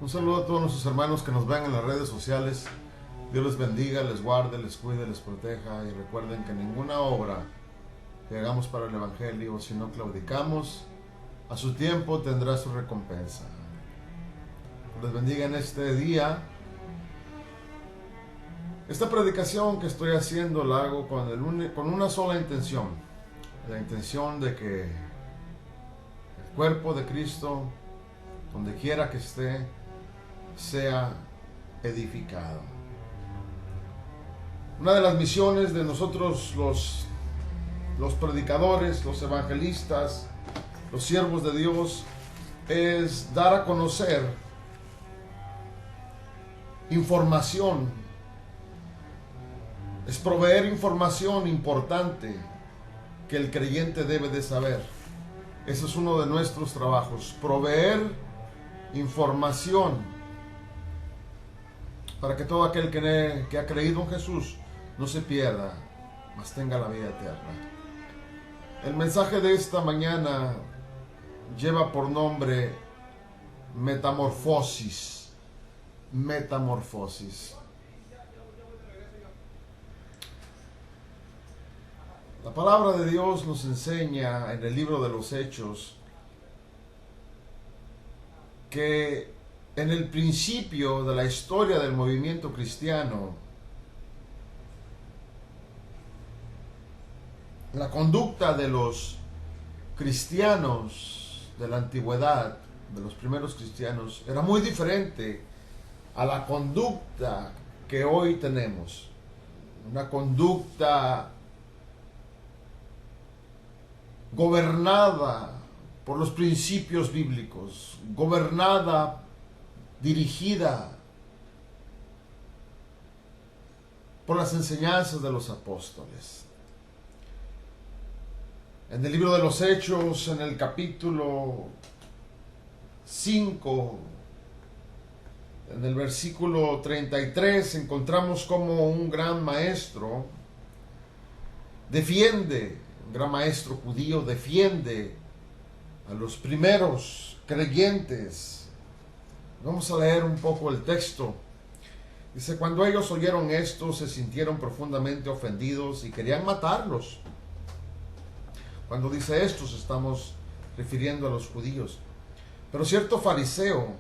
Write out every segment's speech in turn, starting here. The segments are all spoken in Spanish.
Un saludo a todos nuestros hermanos que nos ven en las redes sociales. Dios les bendiga, les guarde, les cuide, les proteja. Y recuerden que ninguna obra que hagamos para el Evangelio, si no claudicamos, a su tiempo tendrá su recompensa. Les bendiga en este día. Esta predicación que estoy haciendo la hago con una sola intención. La intención de que el cuerpo de Cristo, donde quiera que esté, sea edificado. Una de las misiones de nosotros los predicadores, los evangelistas, los siervos de Dios, es dar a conocer información, es proveer información importante que el creyente debe de saber. Ese es uno de nuestros trabajos, proveer información para que todo aquel que ha creído en Jesús no se pierda, mas tenga la vida eterna. El mensaje de esta mañana lleva por nombre metamorfosis. Metamorfosis. La palabra de Dios nos enseña en el libro de los Hechos que en el principio de la historia del movimiento cristiano, la conducta de los cristianos de la antigüedad, de los primeros cristianos, era muy diferente a la conducta que hoy tenemos. Una conducta gobernada por los principios bíblicos, gobernada, dirigida por las enseñanzas de los apóstoles. En el libro de los Hechos, en el capítulo 5, en el versículo 33, encontramos como un gran maestro defiende, un gran maestro judío defiende a los primeros creyentes. Vamos a leer un poco el texto. Dice: cuando ellos oyeron esto, se sintieron profundamente ofendidos y querían matarlos. Cuando dice esto, se estamos refiriendo a los judíos. Pero cierto fariseo,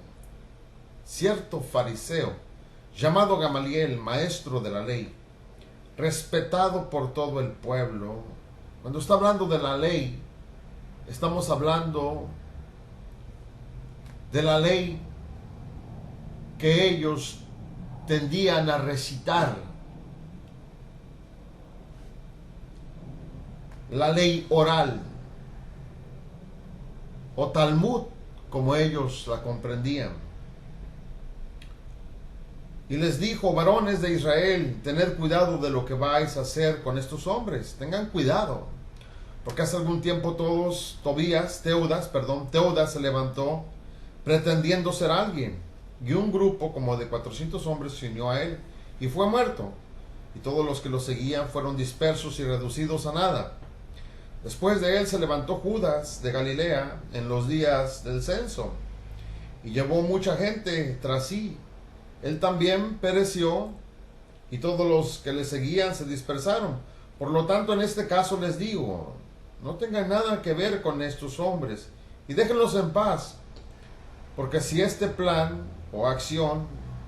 llamado Gamaliel, maestro de la ley, respetado por todo el pueblo. Cuando está hablando de la ley, estamos hablando de la ley que ellos tendían a recitar. La ley oral, o Talmud, como ellos la comprendían. Y les dijo: varones de Israel, tened cuidado de lo que vais a hacer con estos hombres. Tengan cuidado, porque hace algún tiempo Teudas se levantó pretendiendo ser alguien, y un grupo como de 400 hombres se unió a él y fue muerto, y todos los que lo seguían fueron dispersos y reducidos a nada. Después de él se levantó Judas de Galilea en los días del censo y llevó mucha gente tras sí. Él también pereció y todos los que le seguían se dispersaron. Por lo tanto, en este caso les digo, no tengan nada que ver con estos hombres y déjenlos en paz, porque si este plan o acción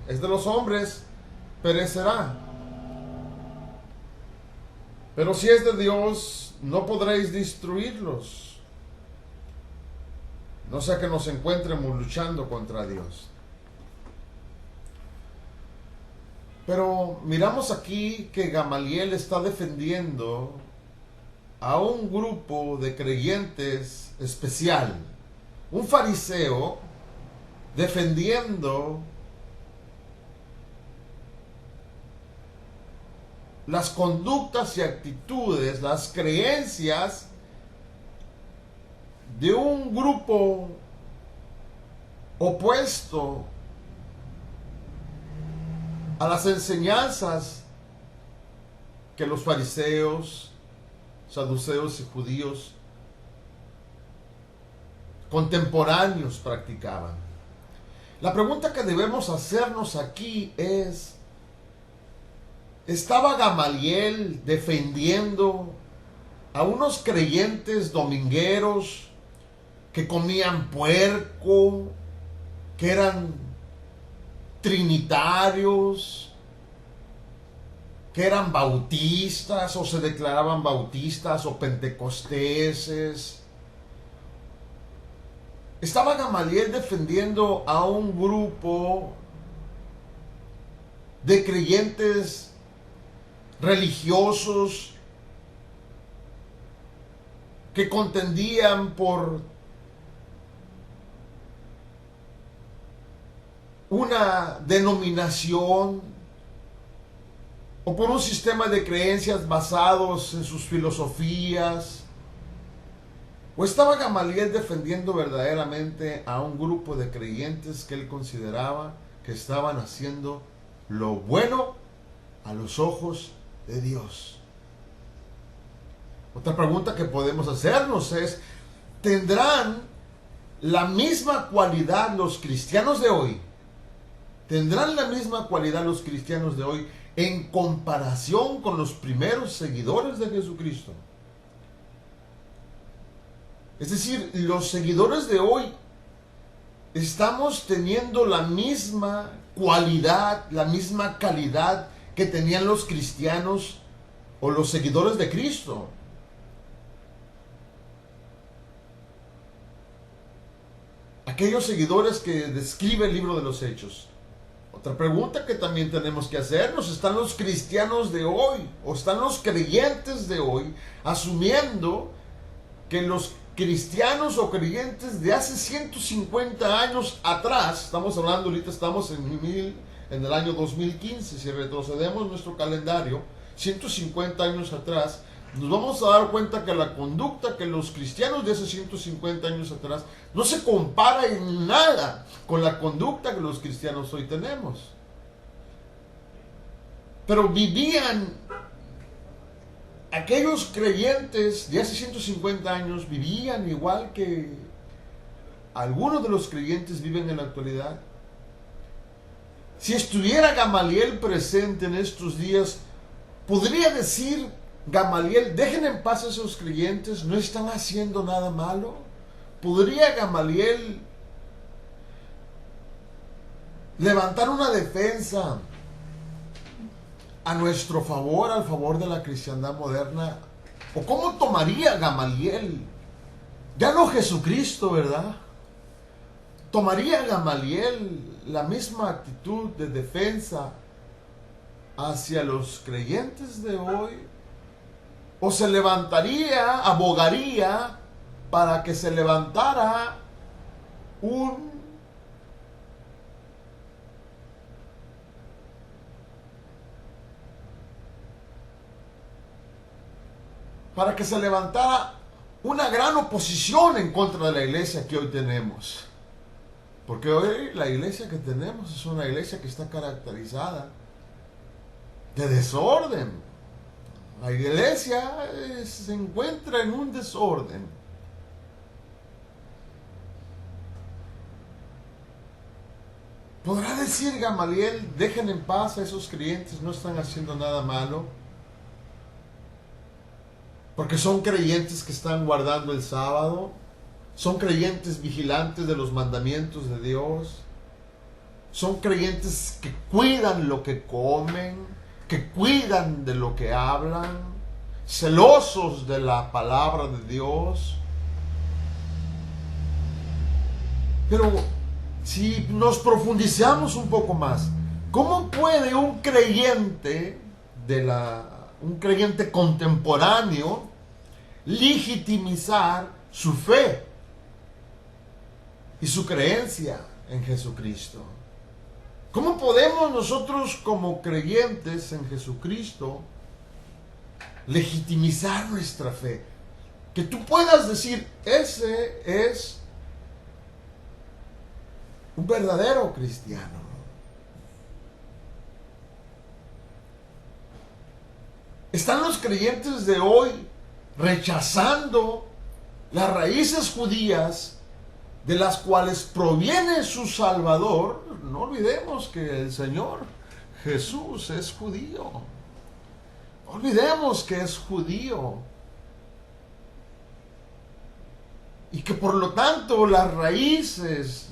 es de los hombres, perecerá. Pero si es de Dios, no podréis destruirlos, no sea que nos encontremos luchando contra Dios. Pero miramos aquí que Gamaliel está defendiendo a un grupo de creyentes especial, un fariseo defendiendo las conductas y actitudes, las creencias de un grupo opuesto a las enseñanzas que los fariseos, saduceos y judíos contemporáneos practicaban. La pregunta que debemos hacernos aquí es, ¿estaba Gamaliel defendiendo a unos creyentes domingueros que comían puerco, que eran trinitarios, que eran bautistas o se declaraban bautistas o pentecosteses? ¿Estaba Gamaliel defendiendo a un grupo de creyentes religiosos que contendían por una denominación o por un sistema de creencias basados en sus filosofías? ¿O estaba Gamaliel defendiendo verdaderamente a un grupo de creyentes que él consideraba que estaban haciendo lo bueno a los ojos de Dios? Otra pregunta que podemos hacernos es, ¿tendrán la misma cualidad los cristianos de hoy? ¿Tendrán la misma cualidad los cristianos de hoy en comparación con los primeros seguidores de Jesucristo? Es decir, los seguidores de hoy estamos teniendo la misma cualidad, la misma calidad que tenían los cristianos o los seguidores de Cristo. Aquellos seguidores que describe el libro de los Hechos. Otra pregunta que también tenemos que hacernos, ¿están los cristianos de hoy o están los creyentes de hoy asumiendo que los cristianos o creyentes de hace 150 años atrás, estamos hablando ahorita, estamos en el año 2015, si retrocedemos nuestro calendario, 150 años atrás, nos vamos a dar cuenta que la conducta que los cristianos de hace 150 años atrás no se compara en nada con la conducta que los cristianos hoy tenemos. Pero vivían, aquellos creyentes de hace 150 años vivían igual que algunos de los creyentes viven en la actualidad. Si estuviera Gamaliel presente en estos días, podría decir Gamaliel, dejen en paz a esos creyentes, no están haciendo nada malo. ¿Podría Gamaliel levantar una defensa a nuestro favor, al favor de la cristiandad moderna? ¿O cómo tomaría Gamaliel? Ya no Jesucristo, ¿verdad? ¿Tomaría Gamaliel la misma actitud de defensa hacia los creyentes de hoy? ¿O se levantaría, abogaría para que se levantara para que se levantara una gran oposición en contra de la iglesia que hoy tenemos? Porque hoy la iglesia que tenemos es una iglesia que está caracterizada de desorden. La iglesia se encuentra en un desorden. ¿Podrá decir Gamaliel, dejen en paz a esos creyentes, no están haciendo nada malo? Porque son creyentes que están guardando el sábado, son creyentes vigilantes de los mandamientos de Dios, son creyentes que cuidan lo que comen, que cuidan de lo que hablan, celosos de la palabra de Dios. Pero si nos profundizamos un poco más, ¿cómo puede un creyente un creyente contemporáneo legitimizar su fe y su creencia en Jesucristo? ¿Cómo podemos nosotros como creyentes en Jesucristo legitimizar nuestra fe? Que tú puedas decir, ese es un verdadero cristiano. ¿Están los creyentes de hoy rechazando las raíces judías de las cuales proviene su Salvador, no olvidemos que el Señor Jesús es judío. No olvidemos que es judío. Y que por lo tanto las raíces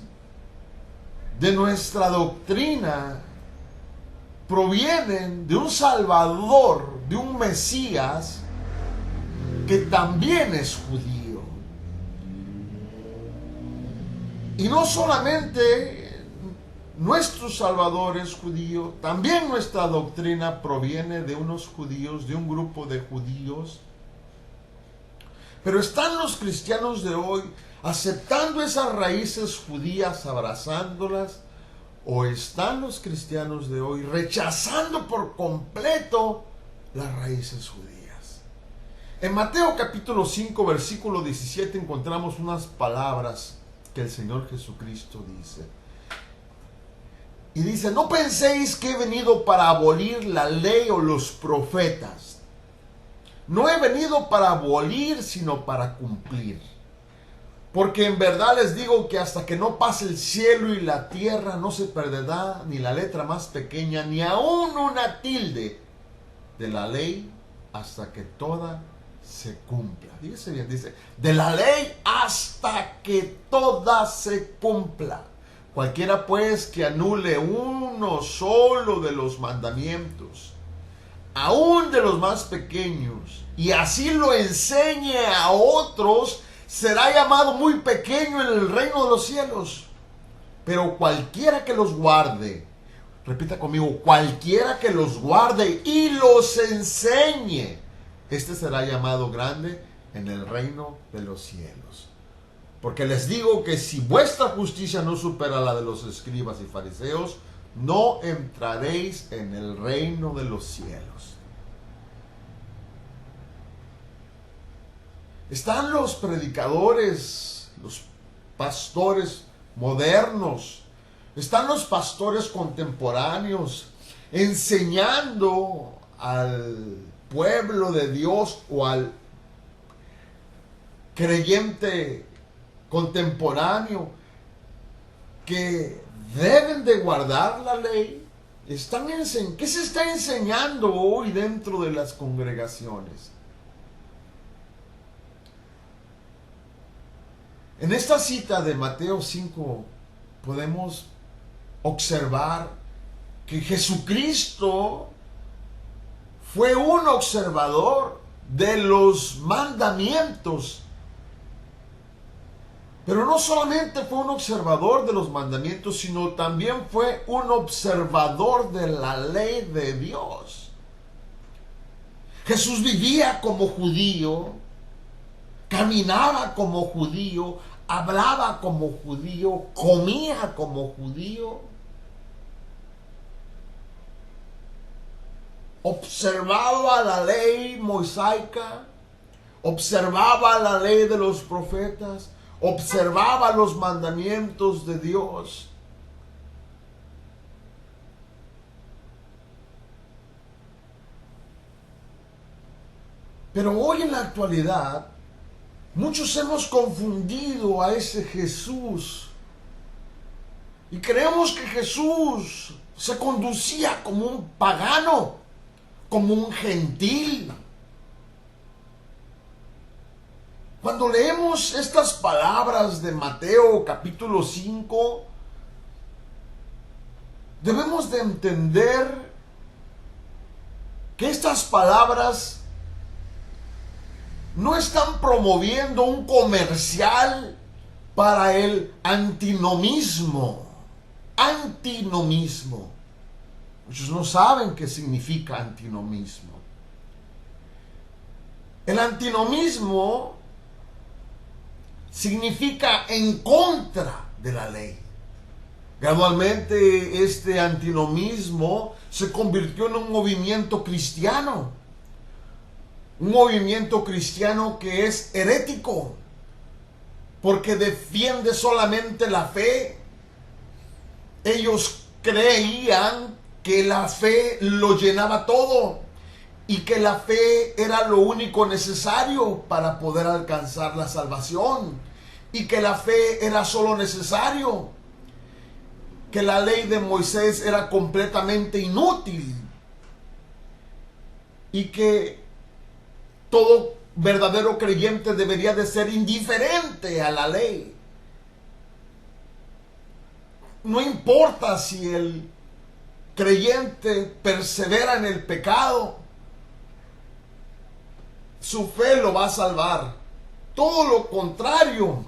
de nuestra doctrina provienen de un Salvador, de un Mesías que también es judío. Y no solamente nuestro Salvador es judío, también nuestra doctrina proviene de unos judíos, de un grupo de judíos. Pero están los cristianos de hoy aceptando esas raíces judías, abrazándolas, o están los cristianos de hoy rechazando por completo las raíces judías. En Mateo capítulo 5, versículo 17 encontramos unas palabras que el Señor Jesucristo dice. Y dice: no penséis que he venido para abolir la ley o los profetas. No he venido para abolir, sino para cumplir. Porque en verdad les digo que hasta que no pase el cielo y la tierra, no se perderá ni la letra más pequeña, ni aún una tilde de la ley, hasta que toda se cumpla. Fíjese bien, dice, de la ley hasta que toda se cumpla. Cualquiera pues que anule uno solo de los mandamientos, aún de los más pequeños, y así lo enseñe a otros, será llamado muy pequeño en el reino de los cielos. Pero cualquiera que los guarde, repita conmigo, cualquiera que los guarde y los enseñe, este será llamado grande en el reino de los cielos. Porque les digo que si vuestra justicia no supera la de los escribas y fariseos, no entraréis en el reino de los cielos. Están los predicadores, los pastores modernos, están los pastores contemporáneos enseñando al pueblo de Dios o al creyente contemporáneo que deben de guardar la ley. ¿Qué se está enseñando hoy dentro de las congregaciones? En esta cita de Mateo 5 podemos observar que Jesucristo fue un observador de los mandamientos. Pero no solamente fue un observador de los mandamientos, sino también fue un observador de la ley de Dios. Jesús vivía como judío, caminaba como judío, hablaba como judío, comía como judío, observaba la ley mosaica, observaba la ley de los profetas, observaba los mandamientos de Dios. Pero hoy en la actualidad, muchos hemos confundido a ese Jesús y creemos que Jesús se conducía como un pagano, como un gentil. Cuando leemos estas palabras de Mateo capítulo 5, debemos de entender que estas palabras no están promoviendo un comercial para el antinomismo. Antinomismo. Muchos no saben qué significa antinomismo. El antinomismo significa en contra de la ley. Gradualmente este antinomismo se convirtió en un movimiento cristiano. Un movimiento cristiano que es herético, porque defiende solamente la fe. Ellos creían que la fe lo llenaba todo y que la fe era lo único necesario para poder alcanzar la salvación. y que la fe era solo necesario, que la ley de Moisés era completamente inútil y que todo verdadero creyente debería de ser indiferente a la ley. No importa si el creyente persevera en el pecado, su fe lo va a salvar. Todo lo contrario,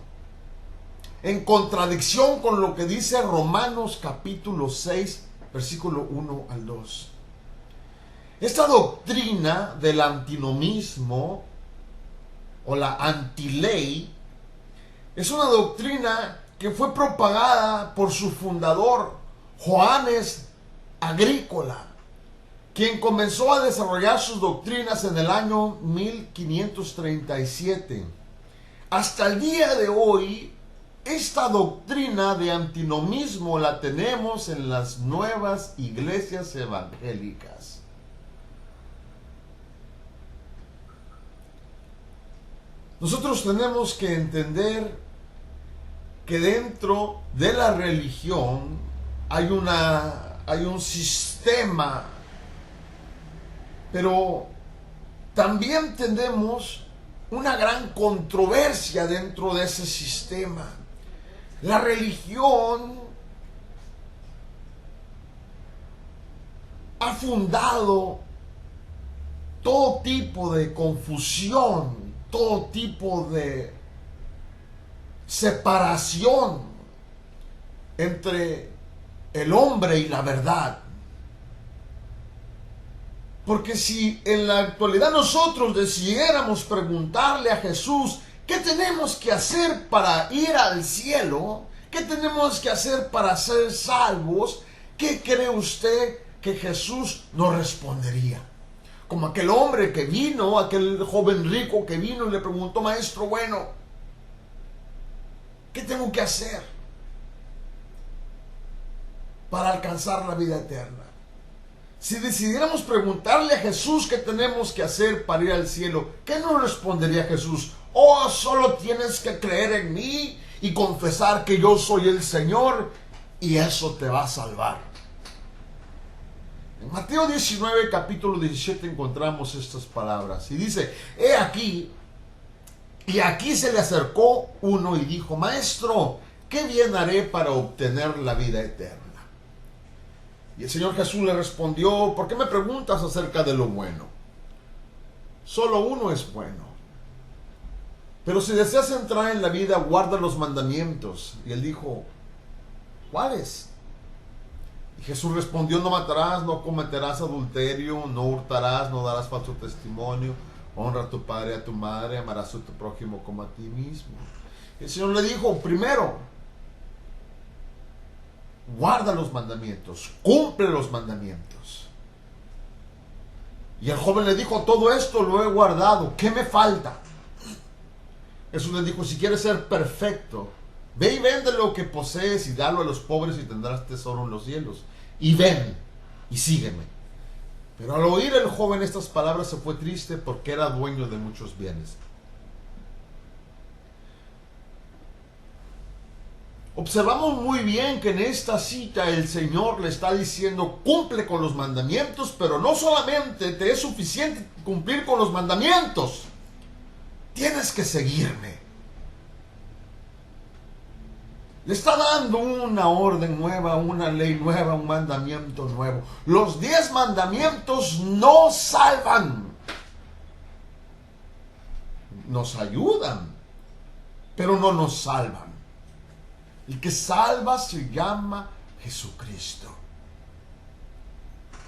en contradicción con lo que dice Romanos capítulo 6, versículo 1 al 2. Esta doctrina del antinomismo o la antiley es una doctrina que fue propagada por su fundador, Johannes Agrícola, quien comenzó a desarrollar sus doctrinas en el año 1537. Hasta el día de hoy, esta doctrina de antinomismo la tenemos en las nuevas iglesias evangélicas. Nosotros tenemos que entender que dentro de la religión hay un sistema, pero también tenemos una gran controversia dentro de ese sistema. La religión ha fundado todo tipo de confusión, todo tipo de separación entre el hombre y la verdad. Porque si en la actualidad nosotros decidiéramos preguntarle a Jesús, ¿qué tenemos que hacer para ir al cielo? ¿Qué tenemos que hacer para ser salvos? ¿Qué cree usted que Jesús nos respondería? Como aquel hombre que vino, aquel joven rico que vino y le preguntó, maestro bueno, ¿qué tengo que hacer para alcanzar la vida eterna? Si decidiéramos preguntarle a Jesús qué tenemos que hacer para ir al cielo, ¿qué nos respondería Jesús? Oh, solo tienes que creer en mí y confesar que yo soy el Señor y eso te va a salvar. En Mateo 19, capítulo 17 encontramos estas palabras y dice, he aquí, y aquí se le acercó uno y dijo, maestro, ¿qué bien haré para obtener la vida eterna? Y el Señor Jesús le respondió, ¿por qué me preguntas acerca de lo bueno? Solo uno es bueno. Pero si deseas entrar en la vida, guarda los mandamientos. Y él dijo, ¿cuáles? Y Jesús respondió, no matarás, no cometerás adulterio, no hurtarás, no darás falso testimonio, honra a tu padre y a tu madre, amarás a tu prójimo como a ti mismo. Y el Señor le dijo, primero, guarda los mandamientos, cumple los mandamientos. Y el joven le dijo, todo esto lo he guardado, ¿qué me falta? Jesús le dijo, si quieres ser perfecto, ve y vende lo que posees y dalo a los pobres y tendrás tesoro en los cielos. Y ven y sígueme. Pero al oír el joven estas palabras se fue triste porque era dueño de muchos bienes. Observamos muy bien que en esta cita el Señor le está diciendo, cumple con los mandamientos, pero no solamente te es suficiente cumplir con los mandamientos, tienes que seguirme. Le está dando una orden nueva, una ley nueva, un mandamiento nuevo. Los 10 mandamientos no salvan. Nos ayudan, pero no nos salvan. El que salva se llama Jesucristo.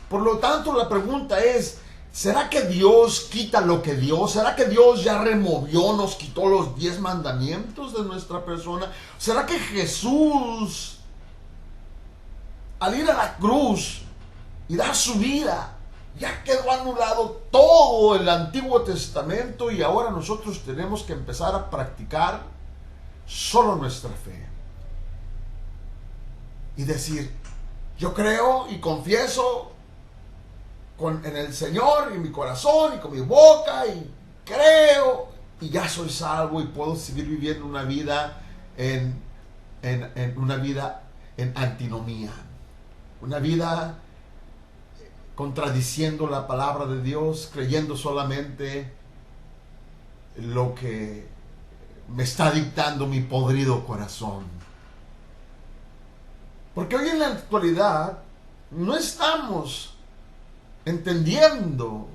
Por lo tanto, la pregunta es, ¿será que Dios quita lo que dio? ¿Será que Dios ya removió, nos quitó los 10 mandamientos de nuestra persona? ¿Será que Jesús, al ir a la cruz y dar su vida, ya quedó anulado todo el Antiguo Testamento y ahora nosotros tenemos que empezar a practicar solo nuestra fe? Y decir, yo creo y confieso en el Señor y mi corazón y con mi boca y creo y ya soy salvo y puedo seguir viviendo una vida en una vida en antinomía, una vida contradiciendo la palabra de Dios, creyendo solamente lo que me está dictando mi podrido corazón. Porque hoy en la actualidad no estamos entendiendo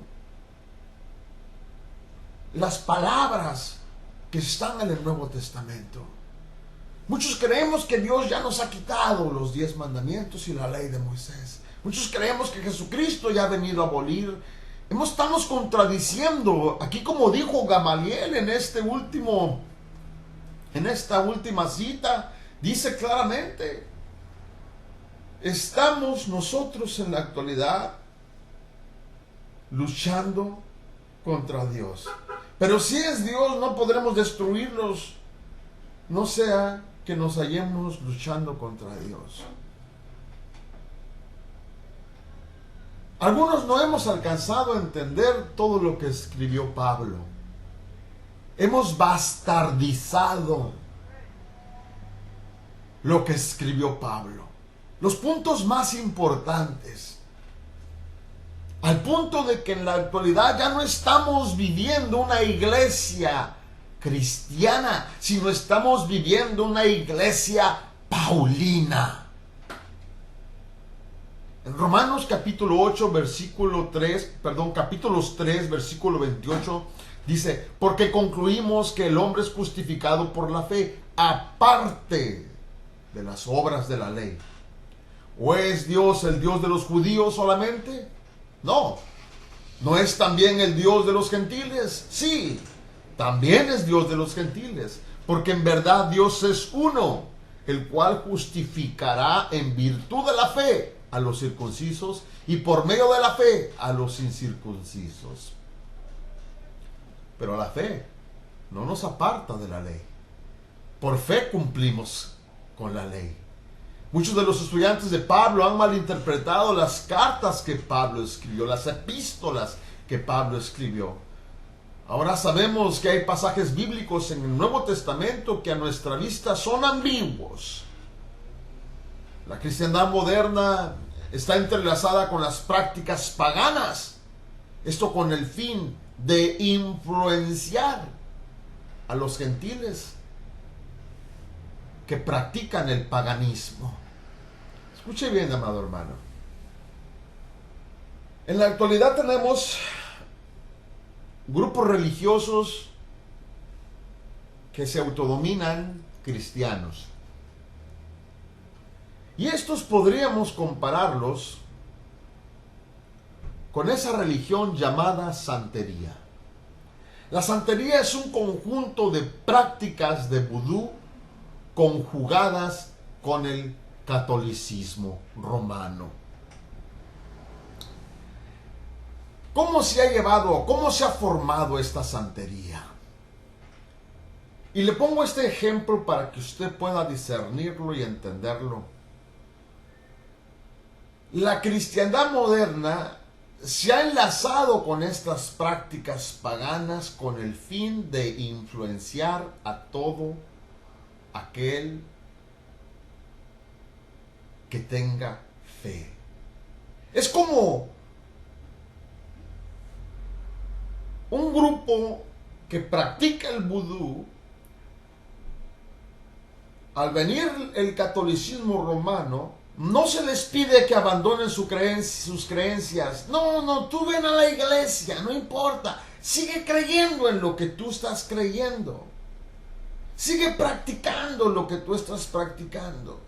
las palabras que están en el Nuevo Testamento. Muchos creemos que Dios ya nos ha quitado los 10 mandamientos y la ley de Moisés. Muchos creemos que Jesucristo ya ha venido a abolir. Estamos contradiciendo, aquí como dijo Gamaliel en esta última cita, dice claramente, estamos nosotros en la actualidad luchando contra Dios. Pero si es Dios, no podremos destruirlos, no sea que nos hallemos luchando contra Dios. Algunos no hemos alcanzado a entender todo lo que escribió Pablo. Hemos bastardizado lo que escribió Pablo. Los puntos más importantes. Al punto de que en la actualidad ya no estamos viviendo una iglesia cristiana, sino estamos viviendo una iglesia paulina. En Romanos capítulos 3, versículo 28, dice, porque concluimos que el hombre es justificado por la fe, aparte de las obras de la ley. ¿O es Dios el Dios de los judíos solamente? No. ¿No es también el Dios de los gentiles? Sí, también es Dios de los gentiles, porque en verdad Dios es uno, el cual justificará en virtud de la fe a los circuncisos y por medio de la fe a los incircuncisos. Pero la fe no nos aparta de la ley. Por fe cumplimos con la ley. Muchos de los estudiantes de Pablo han malinterpretado las cartas que Pablo escribió, las epístolas que Pablo escribió. Ahora sabemos que hay pasajes bíblicos en el Nuevo Testamento que a nuestra vista son ambiguos. La cristiandad moderna está entrelazada con las prácticas paganas. Esto con el fin de influenciar a los gentiles que practican el paganismo. Escuche bien, amado hermano. En la actualidad tenemos grupos religiosos que se autodominan cristianos. Y estos podríamos compararlos con esa religión llamada santería. La santería es un conjunto de prácticas de vudú conjugadas con el catolicismo romano. ¿Cómo se ha formado esta santería? Y le pongo este ejemplo para que usted pueda discernirlo y entenderlo. La cristiandad moderna se ha enlazado con estas prácticas paganas con el fin de influenciar a todo aquel que tenga fe. Es como un grupo que practica el vudú. Al venir el catolicismo romano, no se les pide que abandonen sus creencias. No, tú ven a la iglesia, no importa. Sigue creyendo en lo que tú estás creyendo. Sigue practicando lo que tú estás practicando.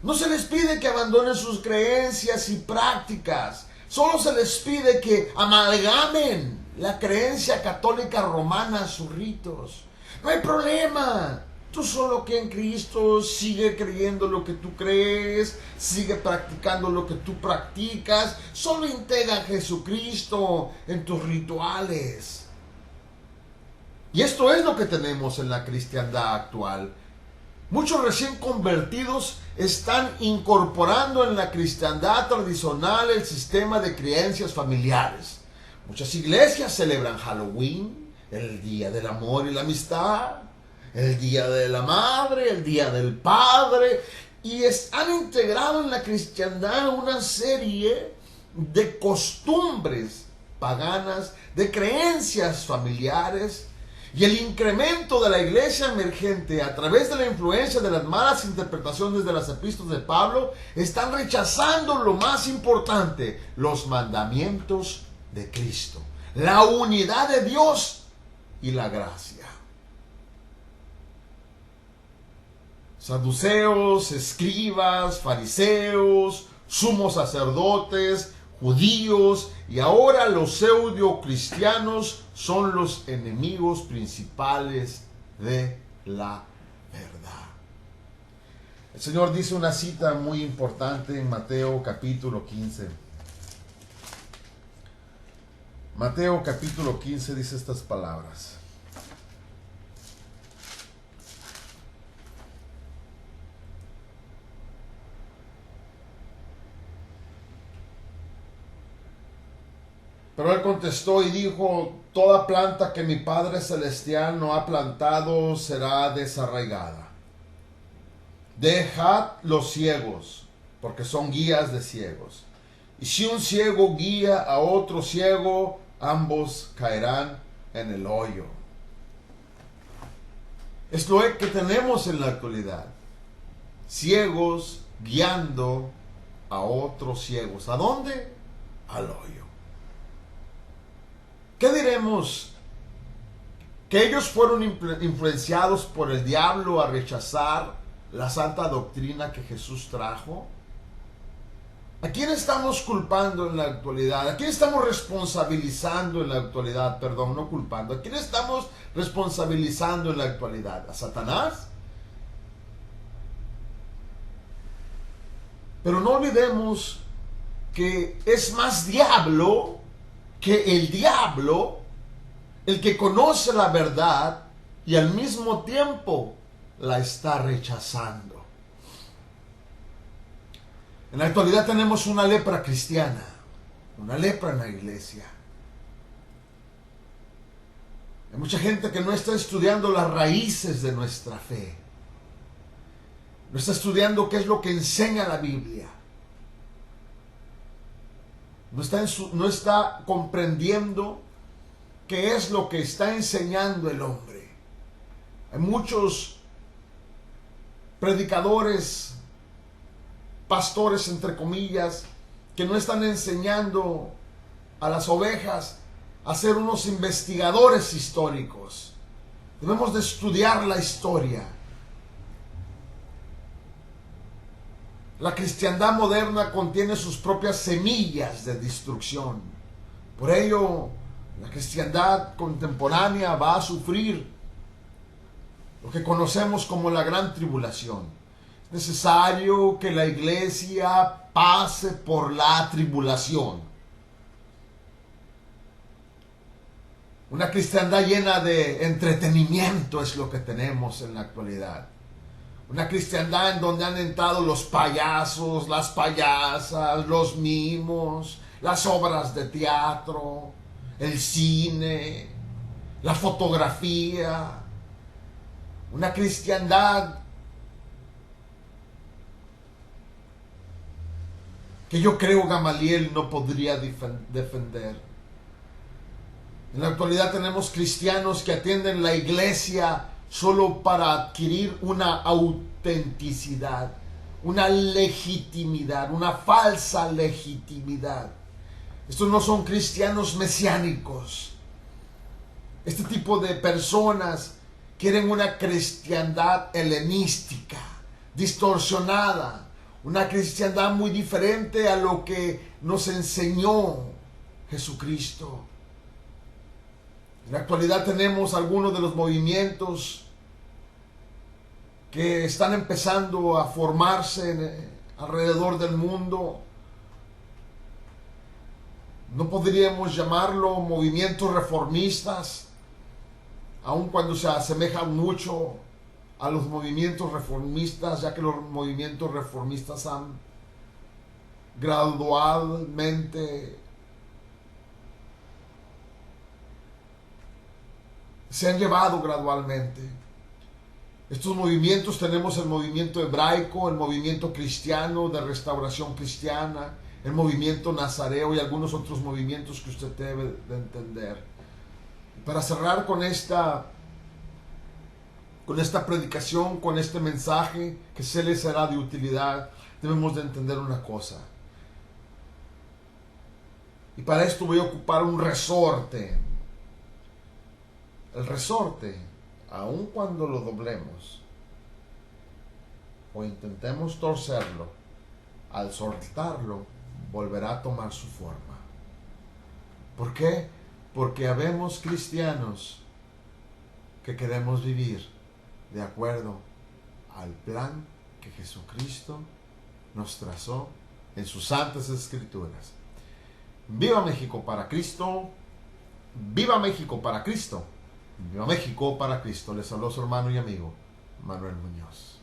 No se les pide que abandonen sus creencias y prácticas. Solo se les pide que amalgamen la creencia católica romana a sus ritos. No hay problema. Tú solo que en Cristo sigue creyendo lo que tú crees, sigue practicando lo que tú practicas, solo integra a Jesucristo en tus rituales. Y esto es lo que tenemos en la cristiandad actual. Muchos recién convertidos están incorporando en la cristiandad tradicional el sistema de creencias familiares. Muchas iglesias celebran Halloween, el Día del Amor y la Amistad. el Día de la Madre, el Día del Padre, y han integrado en la cristiandad una serie de costumbres paganas, de creencias familiares, y el incremento de la iglesia emergente a través de la influencia de las malas interpretaciones de las epístolas de Pablo están rechazando lo más importante, los mandamientos de Cristo, la unidad de Dios y la gracia. Saduceos, escribas, fariseos, sumos sacerdotes, judíos y ahora los pseudo cristianos son los enemigos principales de la verdad. El Señor dice una cita muy importante en Mateo capítulo 15. Mateo capítulo 15 dice estas palabras. Pero él contestó y dijo: toda planta que mi Padre Celestial no ha plantado será desarraigada. Dejad los ciegos, porque son guías de ciegos. Y si un ciego guía a otro ciego, ambos caerán en el hoyo. Es lo que tenemos en la actualidad. Ciegos guiando a otros ciegos. ¿A dónde? Al hoyo. ¿Qué diremos? ¿Que ellos fueron influenciados por el diablo a rechazar la santa doctrina que Jesús trajo? ¿A quién estamos culpando en la actualidad? ¿A quién estamos responsabilizando en la actualidad? Perdón, no culpando. ¿A quién estamos responsabilizando en la actualidad? ¿A Satanás? Pero no olvidemos que es más diablo que el diablo el que conoce la verdad y al mismo tiempo la está rechazando. En la actualidad tenemos una lepra cristiana, una lepra en la iglesia. Hay mucha gente que no está estudiando las raíces de nuestra fe. No está estudiando qué es lo que enseña la Biblia. No está comprendiendo qué es lo que está enseñando el hombre. Hay muchos predicadores, pastores entre comillas, que no están enseñando a las ovejas a ser unos investigadores históricos. Debemos de estudiar la historia. La cristiandad moderna contiene sus propias semillas de destrucción. Por ello, la cristiandad contemporánea va a sufrir lo que conocemos como la gran tribulación. Es necesario que la iglesia pase por la tribulación. Una cristiandad llena de entretenimiento es lo que tenemos en la actualidad. Una cristiandad en donde han entrado los payasos, las payasas, los mimos, las obras de teatro, el cine, la fotografía. Una cristiandad que yo creo Gamaliel no podría defender. En la actualidad tenemos cristianos que atienden la iglesia solo para adquirir una autenticidad, una legitimidad, una falsa legitimidad. Estos no son cristianos mesiánicos. Este tipo de personas quieren una cristiandad helenística, distorsionada, una cristiandad muy diferente a lo que nos enseñó Jesucristo. En la actualidad tenemos algunos de los movimientos que están empezando a formarse alrededor del mundo. No podríamos llamarlo movimientos reformistas, aun cuando se asemejan mucho a los movimientos reformistas, ya que los movimientos reformistas han gradualmente se han llevado gradualmente. Estos movimientos, tenemos el movimiento hebraico, el movimiento cristiano de restauración cristiana, el movimiento nazareo y algunos otros movimientos que usted debe de entender. Para cerrar con esta predicación, con este mensaje que se les será de utilidad, debemos de entender una cosa. Y para esto voy a ocupar un resorte. El resorte, aun cuando lo doblemos o intentemos torcerlo, al soltarlo volverá a tomar su forma. ¿Por qué? Porque habemos cristianos que queremos vivir de acuerdo al plan que Jesucristo nos trazó en sus santas escrituras. ¡Viva México para Cristo! ¡Viva México para Cristo! ¡Viva México para Cristo! Les habló su hermano y amigo Manuel Muñoz.